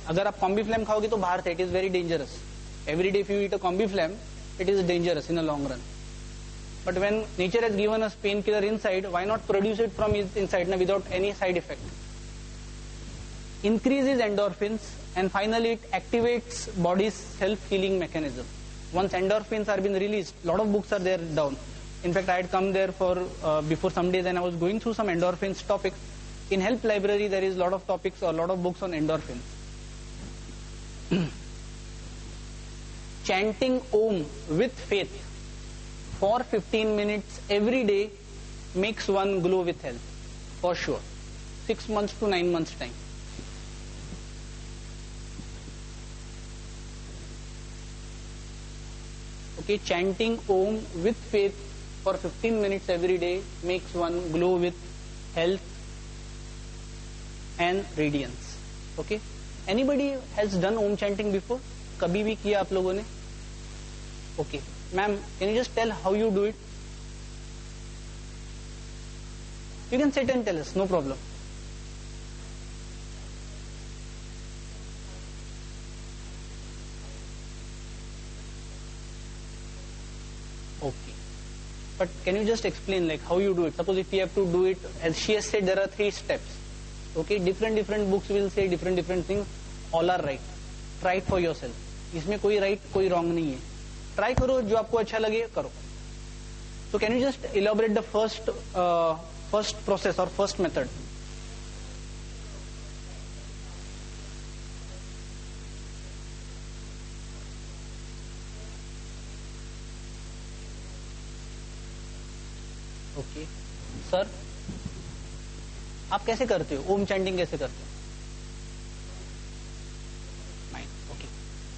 अगर आप कॉम्बीफ्लैम खाओगे तो बाहर से, it is very dangerous. Every day if you eat a Combiflam, it is dangerous in the long run. But when nature has given us painkiller inside, why not produce it from inside now without any side effect? Increases endorphins, and finally it activates body's self-healing mechanism. Once endorphins are being released, lot of books are there down. In fact, I had come there for before some days and I was going through some endorphins topics. In Help Library there is lot of topics or lot of books on endorphins. Chanting Om with faith for 15 minutes every day makes one glow with health, for sure. 6 months to 9 months time. Okay, chanting Om with faith for 15 minutes every day makes one glow with health and radiance. Okay, anybody has done Om chanting before? कभी भी किया आप लोगों ने? Okay, ma'am, can you just tell how you do it? You can sit and tell us, no problem. Okay, but can you just explain like how you do it? Suppose if you have to do it, as she has said, there are 3 steps. Okay, different books will say different things. All are right. Try it for yourself. इसमें कोई right कोई wrong नहीं है. Try करो, जो आपको अच्छा लगे करो. So can you just elaborate the first process और फर्स्ट मेथड? ओके सर, आप कैसे करते हो ओम चैंटिंग? कैसे करते हो?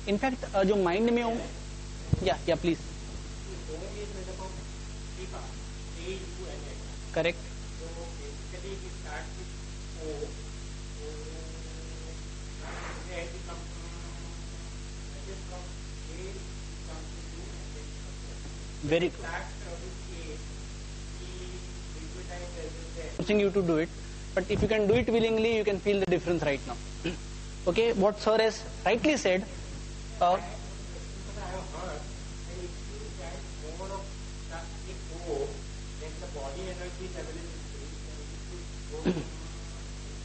इनफैक्ट जो माइंड में ओम, या please. Correct. Very good. Forcing you to do it, but if you can do it willingly, you can feel the difference right now. Okay, what sir has rightly said. Because I have heard that if you get more of that O, then the body energy is available to it, and if you go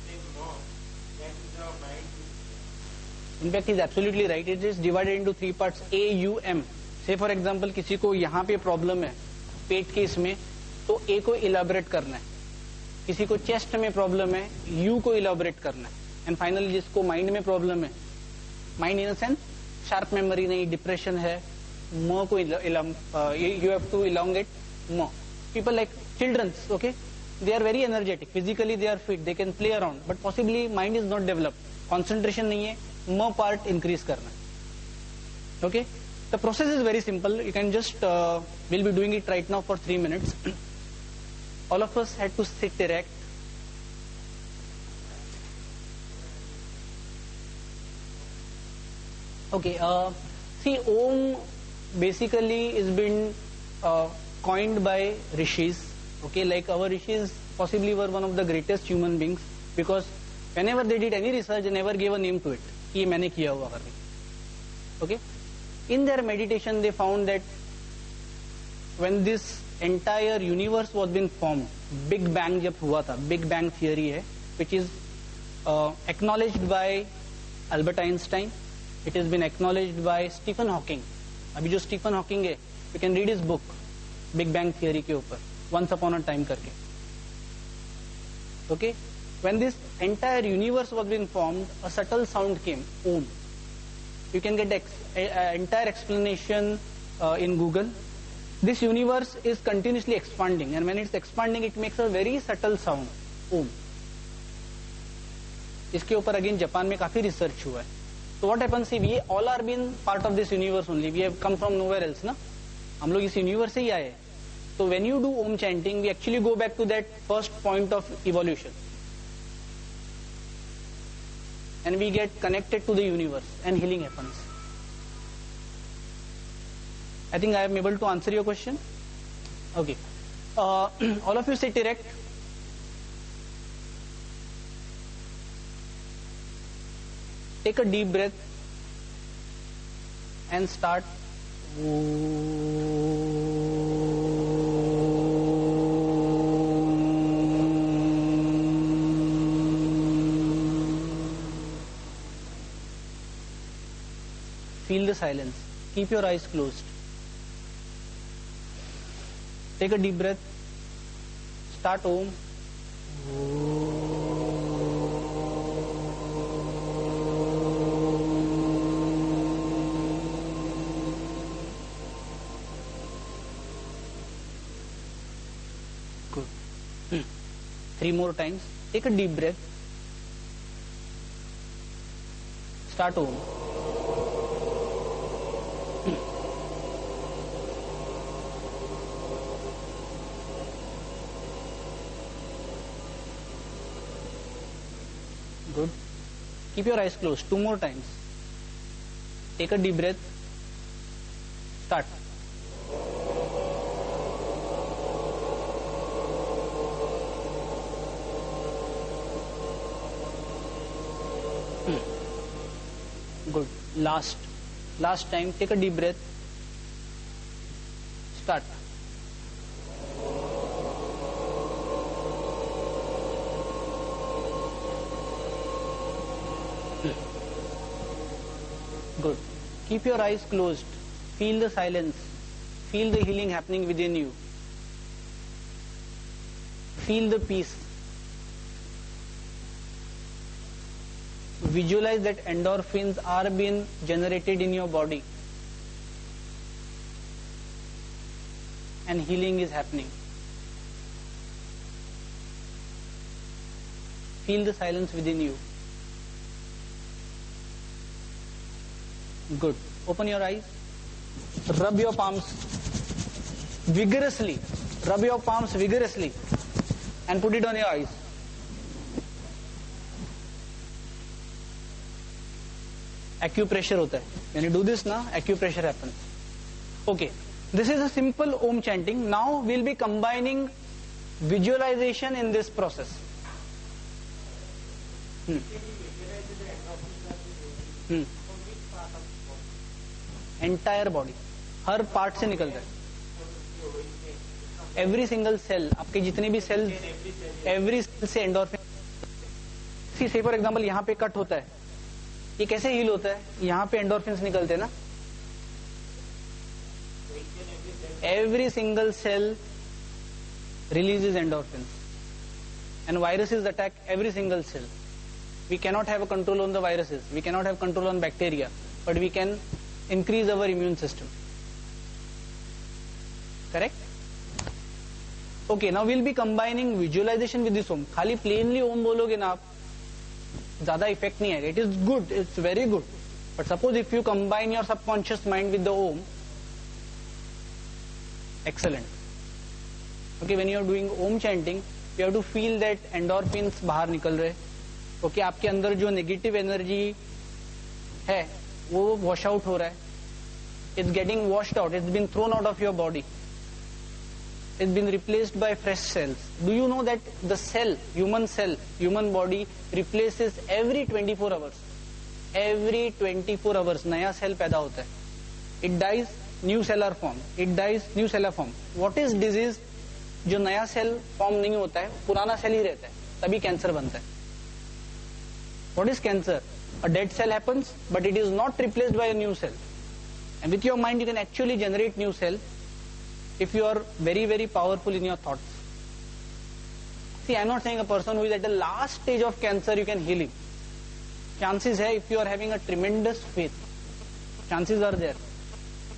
take more, then the mind will. In fact, he is absolutely right. It is divided into 3 parts. A, U, M. Say for example, किसी को यहाँ पे problem है पेट के इसमें, तो A को elaborate करना है. किसी को चेस्ट में प्रॉब्लम है, U को इलाबरेट करना है. एंड फाइनली जिसको माइंड में प्रॉब्लम है, mind in a sense sharp memory नहीं, डिप्रेशन है, म को you have to elongate um. People like childrens, okay, they are very energetic, physically they are fit, they can play around, but possibly mind is not developed, concentration नहीं है, um part increase करना. Okay, the process is very simple. You can just will be doing it right now for 3 minutes. All of us had to sit erect. Okay, see, Om basically is been coined by rishis. Okay, like our rishis possibly were one of the greatest human beings, because whenever they did any research, they never gave a name to it. ये मैंने किया हुआ करके. Okay, in their meditation they found that when this entire universe was been formed, Big Bang जब हुआ था, Big Bang theory है, which is acknowledged by Albert Einstein. It has been acknowledged by Stephen Hawking. अभी जो Stephen Hawking है, you can read his book, Big Bang theory के ऊपर, Once Upon a Time करके. Okay, when this entire universe was being formed, a subtle sound came, Om. You can get entire explanation in Google. This universe is continuously expanding, and when it's expanding, it makes a very subtle sound, Om. इसके ऊपर again Japan में काफी research हुआ है. So what happens, see, we all are been part of this universe only. We have come from nowhere else, ना? हम लोग इस यूनिवर्स से ही आए. So when you do Om chanting, we actually go back to that first point of evolution, and we get connected to the universe, and healing happens. I think I am able to answer your question. Okay, all of you sit erect. Take a deep breath and start. Feel the silence. Keep your eyes closed. Take a deep breath. Start Om. Good. 3 more times. Take a deep breath. Start Om. Good. Keep your eyes closed. 2 more times. Take a deep breath. Start. Good. Last time. Take a deep breath. Start. Good. Keep your eyes closed. Feel the silence. Feel the healing happening within you. Feel the peace. Visualize that endorphins are being generated in your body. And healing is happening. Feel the silence within you. Good. Open your eyes. Rub your palms vigorously. Rub your palms vigorously and put it on your eyes. Acupressure hota hai. When you do this na, acupressure happens. Okay. This is a simple Om chanting. Now we'll be combining visualization in this process. Entire body, her part से निकल रहा है. Every single cell, आपके जितने भी cell, every cell से endorphin. से for example यहाँ पे कट होता है, ये कैसे हील होता है? यहाँ पे एंडोर्फिन्स निकलते हैं ना. Every single cell releases endorphins, and viruses attack every single cell. We cannot have a control on the viruses, we cannot have control on bacteria, but we can increase our immune system. Correct? Okay, now we'll be combining visualization with this Om. खाली plainly Om बोलोगे ना आप, ज़्यादा effect नहीं आएगा. It is good, it's very good. But suppose if you combine your subconscious mind with the Om, excellent. Okay, when you are doing Om chanting, you have to feel that endorphins बाहर निकल रहे. Okay, आपके अंदर जो negative energy है, वो wash out हो रहा है. It's getting washed out. It's been thrown out of your body. It's been replaced by fresh cells. Do you know that the cell, human body replaces every 24 hours. Every 24 hours नया cell पैदा होता है. It dies, new cell are formed. It dies, new cell are formed. What is disease? जो नया cell form नहीं होता है, पुराना सेल ही रहता है, तभी कैंसर बनता है. What is cancer? A dead cell happens, but it is not replaced by a new cell. And with your mind, you can actually generate new cell if you are very, very powerful in your thoughts. See, I am not saying a person who is at the last stage of cancer, you can heal him. Chances hai, if you are having a tremendous faith, chances are there.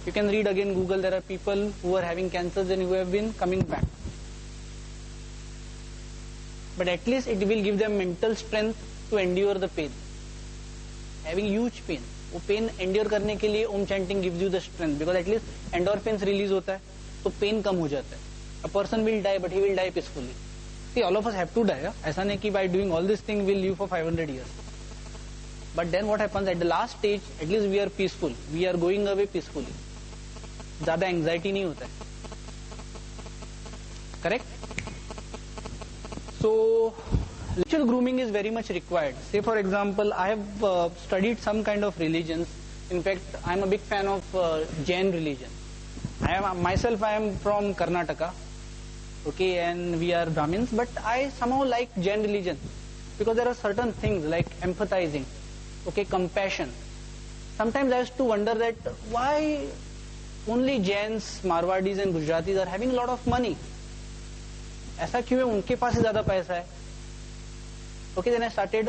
You can read again Google, there are people who are having cancers and who have been coming back. But at least it will give them mental strength to endure the pain. Having huge pain, वो pain endure करने के लिए Om chanting gives you the strength, because at least endorphins release होता है, तो pain कम हो जाता है. A person will die, but he will die peacefully. See, all of us have to die. ऐसा नहीं कि by doing all this thing will live for 500 years. But then what happens at the last stage? At least we are peaceful. We are going away peacefully. ज़्यादा anxiety नहीं होता है. Correct? So Ritual grooming is very much required. Say for example, I have studied some kind of religions. In fact, I am a big fan of Jain religion. I am from Karnataka, okay, and we are Brahmins, but I somehow like Jain religion because there are certain things like empathizing, okay, compassion. Sometimes I used to wonder that why only Jains, Marwadis and Gujaratis are having a lot of money. ऐसा क्यों है, उनके पास ही ज्यादा पैसा है? Okay, then I started